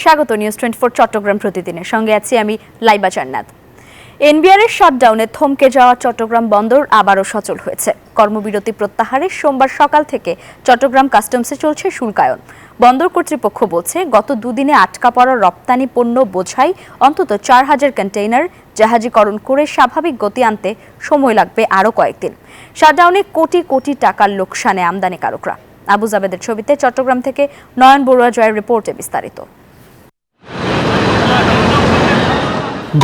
স্বাগত নিউজ 24 চট্টগ্রাম প্রতিদিনের সঙ্গে আছি আমি লাইবা জান্নাত। এনবিআরের শাটডাউনে থমকে যাওয়া চট্টগ্রাম বন্দর আবারও সচল হয়েছে। কর্মবিরতি প্রত্যাহারে সোমবার সকাল থেকে চট্টগ্রাম কাস্টমসে চলছে শুল্কায়ন। বন্দর কর্তৃপক্ষ বলছে, গত দুদিনে আটকা পড়া রপ্তানি পণ্য বোঝাই অন্তত 4000 কন্টেইনার জাহাজীকরণ করে স্বাভাবিক গতি আনতে সময় লাগবে আরও কয়েকদিন। শাটডাউনে কোটি কোটি টাকার লোকসানে আমদানিকারকরা। আবু জাবেদের ছবিতে চট্টগ্রাম থেকে নয়ন বড়ুয়া জয়ের রিপোর্টে বিস্তারিত।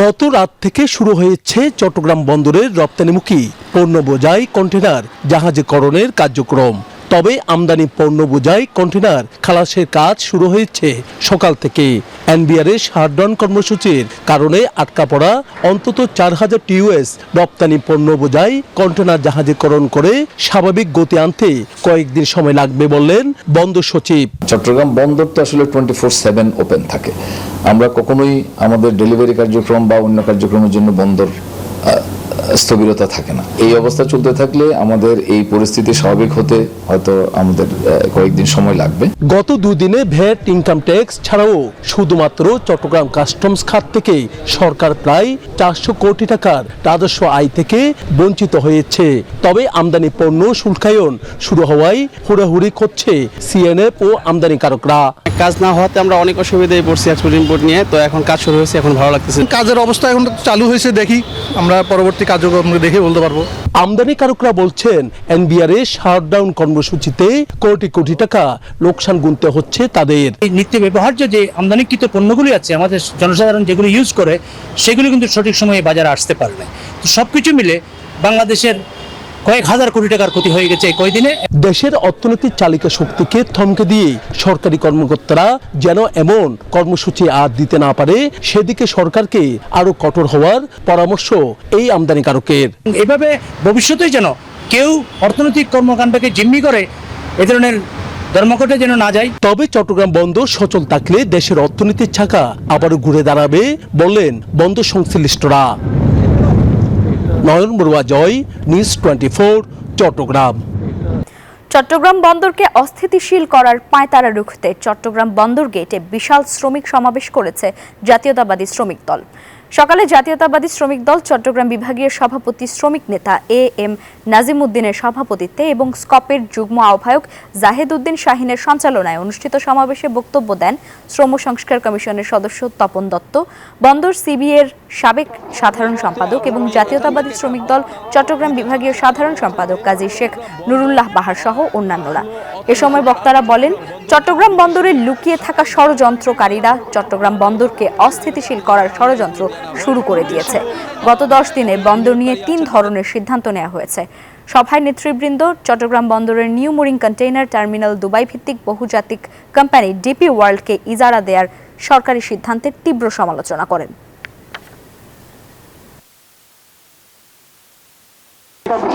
গত রাত থেকে শুরু হয়েছে চট্টগ্রাম বন্দরের রপ্তানিমুখী পণ্য বোঝাই কন্টেইনার জাহাজীকরণের কার্যক্রম। তবে আমদানি পণ্য বোঝাই কন্টেইনার খালাসের কাজ শুরু হয়েছে সকাল থেকে। এনবিআরের শাটডাউন কর্মসূচির কারণে আটকা পড়া অন্তত 4000 টিউএস রপ্তানি পণ্য বোঝাই কন্টেইনার জাহাজীকরণ করে স্বাভাবিক গতি আনতে কয়েকদিন সময় লাগবে বললেন বন্দর সচিব। চট্টগ্রাম বন্দর তো আসলে 24/7 ওপেন থাকে। আমরা কখনোই আমাদের ডেলিভারি কার্যক্রম বা অন্য কার্যক্রমের জন্য বন্দর স্থবিরতা থাকে না। এই অবস্থা চলতে থাকলে আমাদের এই পরিস্থিতি স্বাভাবিক হতে হয়তো আমাদের কয়েকদিন সময় লাগবে। গত দুদিনে ভ্যাট, ইনকাম ট্যাক্স ছাড়াও শুধুমাত্র চট্টগ্রাম কাস্টমস খাত থেকে সরকার প্রায় 400 কোটি টাকার রাজস্ব আয় থেকে বঞ্চিত হয়েছে। তবে আমদানি পণ্য শুল্কায়ন শুরু হওয়ায় হুড়াহুড়ি করছে সিএনএফ ও আমদানিকারকরা। কাজ না হওয়াতে আমরা অনেক অসুবিধায় পড়ছি এক্সপোর্ট ইম্পোর্ট নিয়ে। তো এখন কাজ শুরু হয়েছে, এখন ভালো লাগতেছে। কাজের অবস্থা এখন চালু হয়েছে, দেখি আমরা পরবর্তী কার্যক্রম দেখে বলতে পারবো। আমদানিকারকরা বলছেন, এনবিআরের শাটডাউন কর্মসূচিতে কোটি কোটি টাকা লোকসান গুনতে হচ্ছে তাদের। নিত্য ব্যবহার্য যে আমদানিকৃত পণ্যগুলি আছে, আমাদের জনসাধারণ যেগুলো ইউজ করে, সেগুলো কিন্তু সঠিক সময়ে বাজারে আসতে পারে না। তো সবকিছু মিলে বাংলাদেশের কয়েক হাজার কোটি টাকার ক্ষতি হয়ে গেছে এই কয়দিনে। দেশের অর্থনৈতিক চালিকা শক্তিকে থমকে দিয়ে সরকারি কর্মকর্তারা যেন এমন কর্মসূচি আর দিতে না পারে, সেদিকে সরকারকে আরো কঠোর হওয়ার পরামর্শ এই আমদানিকারকের। এভাবে ভবিষ্যতে যেন কেউ অর্থনৈতিক কর্মকাণ্ডকে জিম্মি করে এ ধরনের ধর্মঘটে যেন না যায়। তবে চট্টগ্রাম বন্দর সচল থাকলে দেশের অর্থনীতির চাকা আবারও ঘুরে দাঁড়াবে বললেন বন্দর সংশ্লিষ্টরা। নয়ন বড়ুয়া জয়, নিউজ 24 চট্টগ্রাম। চট্টগ্রাম বন্দরকে অস্থিতিশীল করার পাঁয়তারা রুখতে চট্টগ্রাম বন্দর গেটে বিশাল শ্রমিক সমাবেশ করেছে জাতীয়তাবাদী শ্রমিক দল। সকালে জাতীয়তাবাদী শ্রমিক দল চট্টগ্রাম বিভাগীয় সভাপতি শ্রমিক নেতা এম নাজিম উদ্দিনের সভাপতিত্বে এবং স্কপের যুগ্ম আহ্বায়ক জাহেদ উদ্দিন শাহিনের সঞ্চালনায় অনুষ্ঠিত সমাবেশে বক্তব্য দেন শ্রম সংস্কার কমিশনের সদস্য তপন দত্ত, বন্দর সিবিএর সাবেক সাধারণ সম্পাদক এবং জাতীয়তাবাদী শ্রমিক দল চট্টগ্রাম বিভাগীয় সাধারণ সম্পাদক কাজী শেখ নুরুল্লাহ বাহার সহ অন্যান্যরা। এ সময় বক্তারা বলেন, চট্টগ্রাম বন্দরে লুকিয়ে থাকা ষড়যন্ত্রকারীরা চট্টগ্রাম বন্দরকে অস্থিতিশীল করার ষড়যন্ত্র শুরু করে দিয়েছে। গত 10 দিনে বন্দর নিয়ে 3 ধরনের সিদ্ধান্ত নেওয়া হয়েছে। সভায় নেতৃবৃন্দ চট্টগ্রাম বন্দরের new mooring container terminal Dubai ভিত্তিক বহুজাতিক কোম্পানি ডিপি ওয়ার্ল্ডকে ইজারা দেওয়ার সরকারি সিদ্ধান্তের তীব্র সমালোচনা করেন।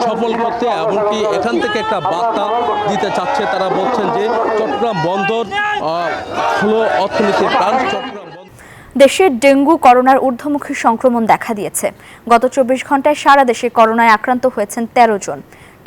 সফল করতে এমনকি এখান থেকে একটা বার্তা দিতে চাচ্ছে। তারা বলছেন যে চট্টগ্রাম বন্দর হলো অর্থনীতির প্রাণ। দেশে ডেঙ্গু করোনার ঊর্ধ্বমুখী সংক্রমণ দেখা দিয়েছে। গত 24 ঘন্টায় সারা দেশে করোনায় আক্রান্ত হয়েছেন 13 জন।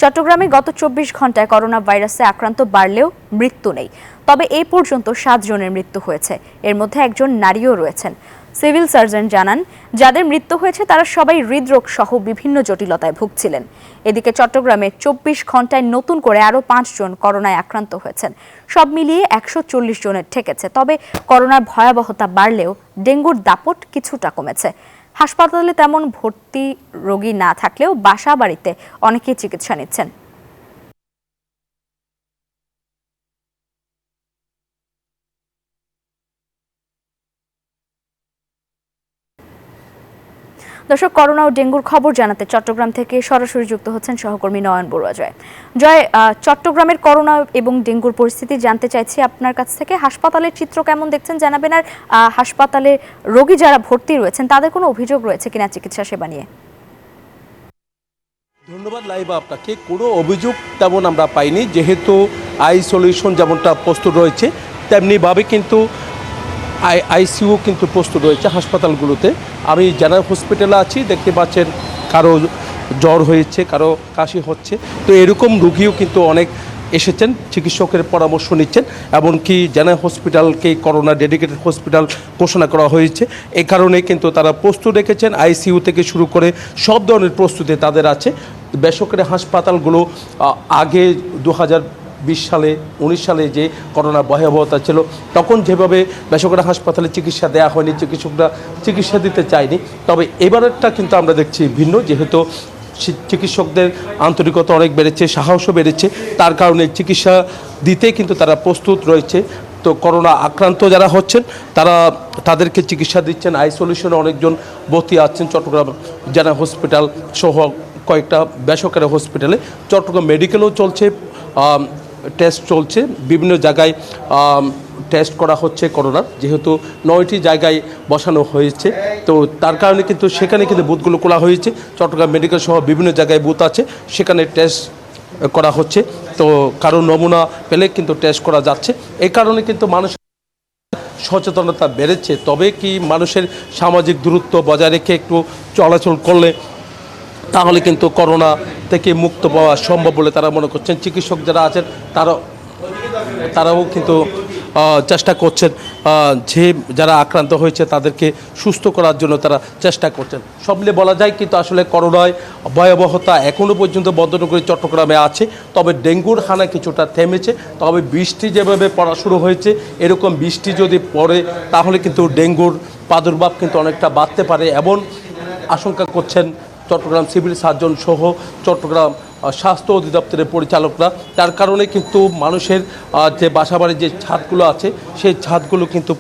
চট্টগ্রামে গত 24 ঘন্টায় করোনা ভাইরাসে আক্রান্ত বাড়লেও মৃত্যু নেই। তবে এই পর্যন্ত 7 জনের মৃত্যু হয়েছে। এর মধ্যে একজন নারীও রয়েছেন। সিভিল সার্জন জানান, যাদের মৃত্যু হয়েছে তারা সবাই হৃদরোগ সহ বিভিন্ন জটিলতায় ভুগছিলেন। এদিকে চট্টগ্রামে 24 ঘন্টায় নতুন করে আরও 5 জন করোনায় আক্রান্ত হয়েছেন। সব মিলিয়ে 140 জনের ঠেকেছে। তবে করোনার ভয়াবহতা বাড়লেও ডেঙ্গুর দাপট কিছুটা কমেছে। হাসপাতালে তেমন ভর্তি রোগী না থাকলেও বাসা বাড়িতে অনেকেই চিকিৎসা নিচ্ছেন। দর্শক, করোনা ও ডেঙ্গুর খবর জানাতে চট্টগ্রাম থেকে সরাসরি যুক্ত হচ্ছেন সহকর্মী নয়ন বড়ুয়া জয়। চট্টগ্রামের করোনা এবং ডেঙ্গুর পরিস্থিতি জানতে চাইছি আপনার কাছ থেকে। হাসপাতালের চিত্র কেমন দেখছেন জানাবেন, আর হাসপাতালে রোগী যারা ভর্তি রয়েছেন তাদের কোনো অভিযোগ রয়েছে কিনা চিকিৎসা সেবা নিয়ে? ধন্যবাদ লাইবা আপনাকে। কোনো অভিযোগ তেমন আমরা পাইনি, যেহেতু আইসোলেশন যেমনটা প্রস্তুত রয়েছে তেমনিভাবে কিন্তু আইসিইউ কিন্তু প্রস্তুত রয়েছে হাসপাতালগুলোতে। আমি জেনারেল হসপিটালে আছি, দেখতে পাচ্ছেন কারো জ্বর হয়েছে, কারো কাশি হচ্ছে। তো এরকম রোগীও কিন্তু অনেক এসেছেন, চিকিৎসকের পরামর্শ নিচ্ছেন। এমনকি জেনারেল হসপিটালকে করোনা ডেডিকেটেড হসপিটাল ঘোষণা করা হয়েছে। এই কারণে কিন্তু তারা প্রস্তুত রেখেছেন। আইসিইউ থেকে শুরু করে সব ধরনের প্রস্তুতি তাদের আছে। বেসরকারি হাসপাতালগুলো আগে 2020 সালে 19 সালে যে করোনা ভয়াবহতা ছিল, তখন যেভাবে বেসরকারি হাসপাতালে চিকিৎসা দেওয়া হয়নি, চিকিৎসকরা চিকিৎসা দিতে চায়নি। তবে এবারেরটা কিন্তু আমরা দেখছি ভিন্ন, যেহেতু চিকিৎসকদের আন্তরিকতা অনেক বেড়েছে, সাহসও বেড়েছে, তার কারণে চিকিৎসা দিতে কিন্তু তারা প্রস্তুত রয়েছে। তো করোনা আক্রান্ত যারা হচ্ছেন তাদেরকে চিকিৎসা দিচ্ছেন। আইসোলেশনে অনেকজন ভর্তি আছেন চট্টগ্রাম জেনারেল হসপিটাল সহ কয়েকটা বেসরকারি হসপিটালে। চট্টগ্রাম মেডিকেলও চলছে, টেস্ট চলছে, বিভিন্ন জায়গায় টেস্ট করা হচ্ছে করোনার, যেহেতু 9টি জায়গায় বসানো হয়েছে। তো তার কারণে কিন্তু সেখানে কিন্তু বুথগুলো খোলা হয়েছে। চট্টগ্রাম মেডিকেল সহ বিভিন্ন জায়গায় বুথ আছে, সেখানে টেস্ট করা হচ্ছে। তো কারো নমুনা পেলে কিন্তু টেস্ট করা যাচ্ছে। এই কারণে কিন্তু মানুষ সচেতনতা বেড়েছে। তবে কি মানুষের সামাজিক দূরত্ব বজায় রেখে একটু চলাচল করলে তাহলে কিন্তু করোনা থেকে মুক্ত পাওয়া সম্ভব বলে তারা মনে করছেন। চিকিৎসক যারা আছেন তারাও কিন্তু চেষ্টা করছেন যে যারা আক্রান্ত হয়েছে তাদেরকে সুস্থ করার জন্য তারা চেষ্টা করছেন। সব মিলে বলা যায় কিন্তু আসলে করোনায় ভয়াবহতা এখনও পর্যন্ত বন্দরনগরী চট্টগ্রামে আছে। তবে ডেঙ্গুর হানা কিছুটা থেমেছে। তবে বৃষ্টি যেভাবে পড়া শুরু হয়েছে, এরকম বৃষ্টি যদি পড়ে তাহলে কিন্তু ডেঙ্গুর প্রাদুর্ভাব কিন্তু অনেকটা বাড়তে পারে, এমন আশঙ্কা করছেন চট্টগ্রাম সিভিল সার্জন সহ চট্টগ্রাম স্বাস্থ্য অধিদপ্তরের পরিচালকরা। তার কারণে কিন্তু মানুষের যে বাসাবাড়ির যে ছাদগুলো আছে সেই ছাদগুলো কিন্তু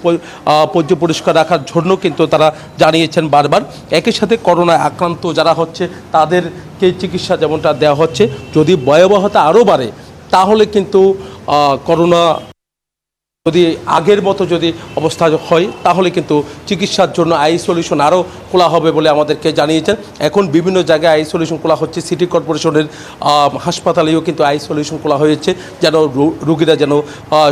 পরিষ্কার রাখার জন্য কিন্তু তারা জানিয়েছেন বারবার। একই সাথে করোনায় আক্রান্ত যারা হচ্ছে তাদেরকে চিকিৎসা যেমনটা দেওয়া হচ্ছে, যদি ভয়াবহতা আরও বাড়ে তাহলে কিন্তু করোনা যদি আগের মতো যদি অবস্থা হয় তাহলে কিন্তু চিকিৎসার জন্য আইসোলেশন আরও খোলা হবে বলে আমাদেরকে জানিয়েছেন। এখন বিভিন্ন জায়গায় আইসোলেশন খোলা হচ্ছে। সিটি কর্পোরেশনের হাসপাতালেও কিন্তু আইসোলেশন খোলা হয়েছে, যেন রোগীরা যেন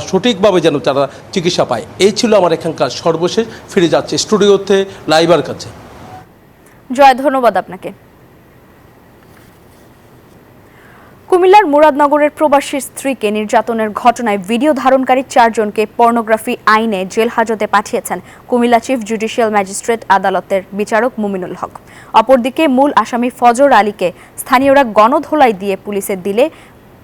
সঠিকভাবে যেন তারা চিকিৎসা পায়। এই ছিল আমার এখানকার সর্বশেষ। ফিরে যাচ্ছে স্টুডিওতে লাইবার কাছে। জয়, ধন্যবাদ আপনাকে। কুমিল্লার মুরাদনগরের প্রবাসী স্ত্রীকে নির্যাতনের ঘটনায় ভিডিও ধারণকারী 4 জনকে পর্নোগ্রাফি আইনে জেল হাজতে পাঠিয়েছেন কুমিল্লা চিফ জুডিশিয়াল ম্যাজিস্ট্রেট আদালতের বিচারক মুমিনুল হক। অপরদিকে মূল আসামি ফজর আলীকে স্থানীয়রা গণধোলাই দিয়ে পুলিশে দিলে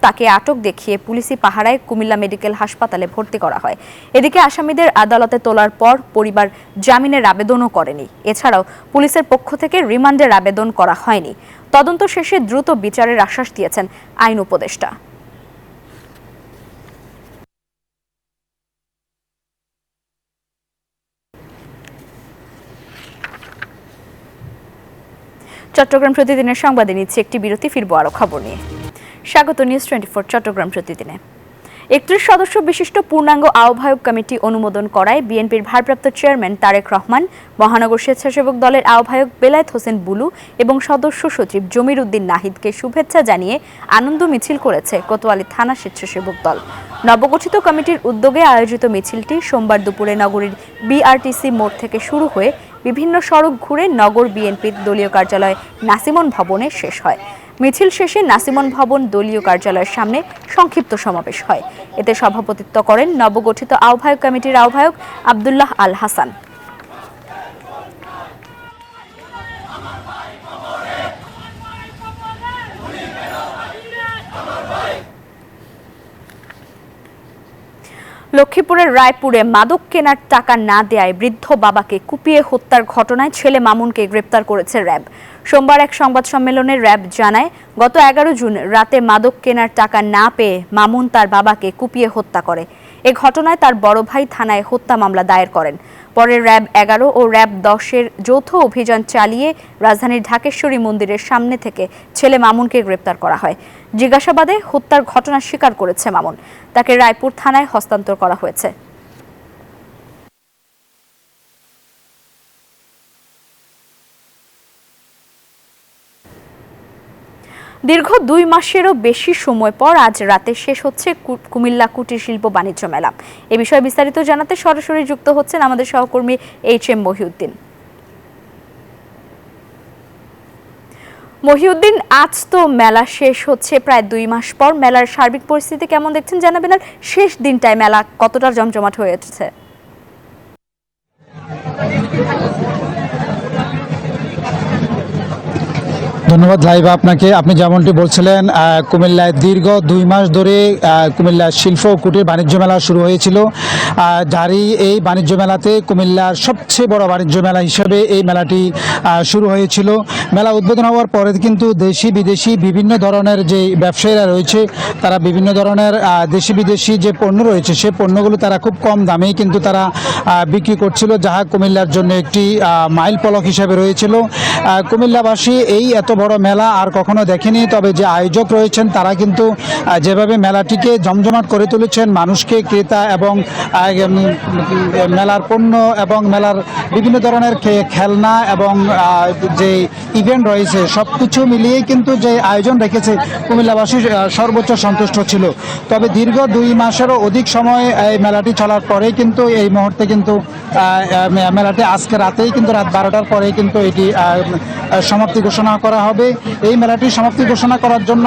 তাকে আটক দেখিয়ে পুলিশি পাহারায় কুমিল্লা মেডিকেল হাসপাতালে ভর্তি করা হয়। এদিকে আসামিদের আদালতে তোলার পর পরিবার জামিনের আবেদনও করেনি। এছাড়াও পুলিশের পক্ষ থেকে রিমান্ডের আবেদন করা হয়নি। তদন্ত শেষে দ্রুত বিচারের আশ্বাস দিয়েছেন আইন উপদেষ্টা। চট্টগ্রাম প্রতিদিনের সংবাদে নিচ্ছে একটি বিরতি, ফিরবো আরো খবর নিয়ে। স্বাগত নিউজ 24 চট্টগ্রাম প্রতিদিনে। 31 সদস্য বিশিষ্ট পূর্ণাঙ্গ আহ্বায়ক কমিটি অনুমোদন করায় বিএনপির ভারপ্রাপ্ত চেয়ারম্যান তারেক রহমান, মহানগর স্বেচ্ছাসেবক দলের আহ্বায়ক বেলায়েত হোসেন বুলু এবং সদস্য সচিব জমির উদ্দিন নাহিদকে শুভেচ্ছা জানিয়ে আনন্দ মিছিল করেছে কোতোয়ালী থানা স্বেচ্ছাসেবক দল। নবগঠিত কমিটির উদ্যোগে আয়োজিত মিছিলটি সোমবার দুপুরে নগরীর বিআরটিসি মোড় থেকে শুরু হয়ে বিভিন্ন সড়ক ঘুরে নগর বিএনপির দলীয় কার্যালয় নাসিমন ভবনে শেষ হয়। মিছিল শেষে নাসিমন ভবন দলীয় কার্যালয়ের সামনে সংক্ষিপ্ত সমাবেশ হয়। এতে সভাপতিত্ব করেন নবগঠিত আহ্বায়ক কমিটির আহ্বায়ক আব্দুল্লাহ আল হাসান। লক্ষ্মীপুরের রায়পুরে মাদক কেনার টাকা না দেয়ায় বৃদ্ধ বাবাকে কুপিয়ে হত্যার ঘটনায় ছেলে মামুনকে গ্রেপ্তার করেছে র্যাব। সোমবার এক সংবাদ সম্মেলনে র্যাব জানায়, গত 11 জুন রাতে মাদক কেনার টাকা না পেয়ে মামুন তার বাবাকে কুপিয়ে হত্যা করে। এ ঘটনায় তার বড় ভাই থানায় হত্যা মামলা দায়ের করেন। পরে র্যাব 11 ও র্যাব 10-এর যৌথ অভিযান চালিয়ে রাজধানীর ঢাকেশ্বরী মন্দিরের সামনে থেকে ছেলে মামুনকে গ্রেপ্তার করা হয়। জিজ্ঞাসাবাদে হত্যার ঘটনা স্বীকার করেছে মামুন। তাকে রায়পুর থানায় হস্তান্তর করা হয়েছে। দীর্ঘ 2 মাসেরও বেশি সময় পর আজ রাতে শেষ হচ্ছে কুমিল্লা কুটির শিল্প বাণিজ্য মেলা। এ বিষয়ে বিস্তারিত জানাতে সরাসরি যুক্ত হচ্ছেন আমাদের সহকর্মী HM মহিউদ্দিন। মহিউদ্দিন, আজ তো মেলা শেষ হচ্ছে প্রায় 2 মাস পর। মেলার সার্বিক পরিস্থিতি কেমন দেখছেন জানাবেন, আর শেষ দিনটায় মেলা কতটা জমজমাট হয়ে উঠেছে? ধন্যবাদ লাইভা আপনাকে। আপনি যেমনটি বলছিলেন, কুমিল্লায় দীর্ঘ 2 মাস ধরে কুমিল্লা শিল্প ও কুটির বাণিজ্য মেলা শুরু হয়েছিল। যারই এই বাণিজ্য মেলাতে কুমিল্লার সবচেয়ে বড় বাণিজ্য মেলা হিসেবে এই মেলাটি শুরু হয়েছিল। মেলা উদ্বোধন হওয়ার পরে কিন্তু দেশি বিদেশি বিভিন্ন ধরনের যে ব্যবসায়ীরা রয়েছে, তারা বিভিন্ন ধরনের দেশি বিদেশি যে পণ্য রয়েছে সে পণ্যগুলো তারা খুব কম দামেই কিন্তু তারা বিক্রি করছিল, যাহা কুমিল্লার জন্য একটি মাইল ফলক হিসেবে রয়েছিল। কুমিল্লাবাসী এই এত বড় মেলা আর কখনো দেখেনি, তবে যে আয়োজক রয়েছেন তারা কিন্তু যেভাবে মেলাটিকে জমজমাট করে তুলেছেন, মানুষকে ক্রেতা এবং মেলার পণ্য এবং মেলার বিভিন্ন ধরনের খেলনা এবং যে ইভেন্ট রয়েছে সব কিছু মিলিয়ে কিন্তু যে আয়োজন রেখেছে কুমিল্লাবাসী সর্বোচ্চ সন্তুষ্ট ছিল। তবে দীর্ঘ 2 মাসেরও অধিক সময় এই মেলাটি চলার পরে কিন্তু এই মুহূর্তে কিন্তু মেলাটি আজকে রাতেই কিন্তু রাত 12টার পরে কিন্তু এটি সমাপ্তি ঘোষণা করা হবে। এই মেলাটির সমাপ্তি ঘোষণা করার জন্য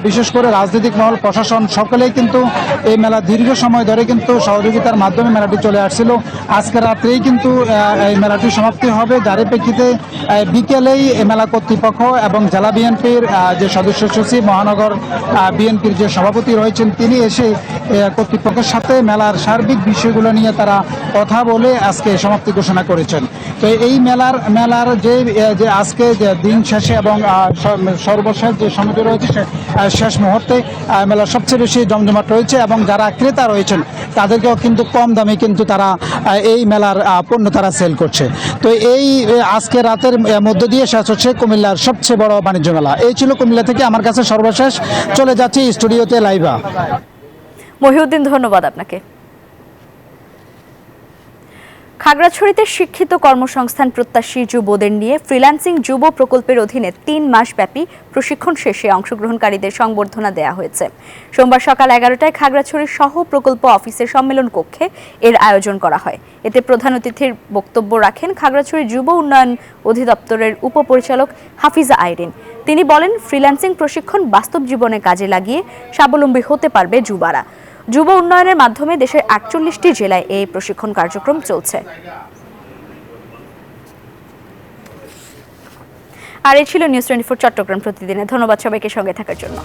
বিশেষ করে রাজনৈতিক মহল, প্রশাসন সকলেই কিন্তু এই মেলা দীর্ঘ সময় ধরে কিন্তু সহযোগিতার মাধ্যমে মেলাটি চলে আসছিল। আজকে রাত্রেই কিন্তু এই মেলাটির সমাপ্তি হবে, যার প্রেক্ষিতে বিকেলেই মেলা কর্তৃপক্ষ এবং জেলা বিএনপির যে সদস্য সচিব, মহানগর বিএনপির যে সভাপতি রয়েছেন তিনি এসে কর্তৃপক্ষের সাথে মেলার সার্বিক বিষয়গুলো নিয়ে তারা কথা বলে আজকে সমাপ্তি ঘোষণা করেছেন। তো এই মেলার যে আজকে যে দিন শেষে এবং সর্বশেষ যে সময়টি রয়েছে শেষ মুহূর্তে মেলার সবচেয়ে বেশি জমজমাট রয়েছে এবং যারা ক্রেতা রয়েছেন তাদেরকেও কিন্তু কম দামে কিন্তু তারা এই মেলার পণ্য তারা সেল করছে। তো এই আজকে রাতের মধ্য দিয়ে শেষ হচ্ছে কুমিল্লার সবচেয়ে বড় বাণিজ্য মেলা। এই ছিল কুমিল্লা থেকে আমার কাছে সর্বশেষ। চলে যাচ্ছি স্টুডিওতে লাইভা। মহিউদ্দিন, ধন্যবাদ আপনাকে। খাগড়াছড়িতে শিক্ষিত কর্মসংস্থান প্রত্যাশী যুবদের নিয়ে ফ্রিল্যান্সিং যুব প্রকল্পের অধীনে 3 মাস ব্যাপী প্রশিক্ষণ শেষে অংশগ্রহণকারীদের সংবর্ধনা দেওয়া হয়েছে। সোমবার সকাল 11টায় খাগড়াছড়ির সহ প্রকল্প অফিসের সম্মেলন কক্ষে এর আয়োজন করা হয়। এতে প্রধান অতিথির বক্তব্য রাখেন খাগড়াছড়ি যুব উন্নয়ন অধিদপ্তরের উপপরিচালক হাফিজা আইরিন। তিনি বলেন, ফ্রিল্যান্সিং প্রশিক্ষণ বাস্তব জীবনে কাজে লাগিয়ে স্বাবলম্বী হতে পারবে যুবারা। যুব উন্নয়নের মাধ্যমে দেশের 48টি জেলায় এই প্রশিক্ষণ কার্যক্রম চলছে। আর এই ছিল নিউজ 24 চট্টগ্রাম প্রতিদিনে। ধন্যবাদ সবাইকে সঙ্গে থাকার জন্য।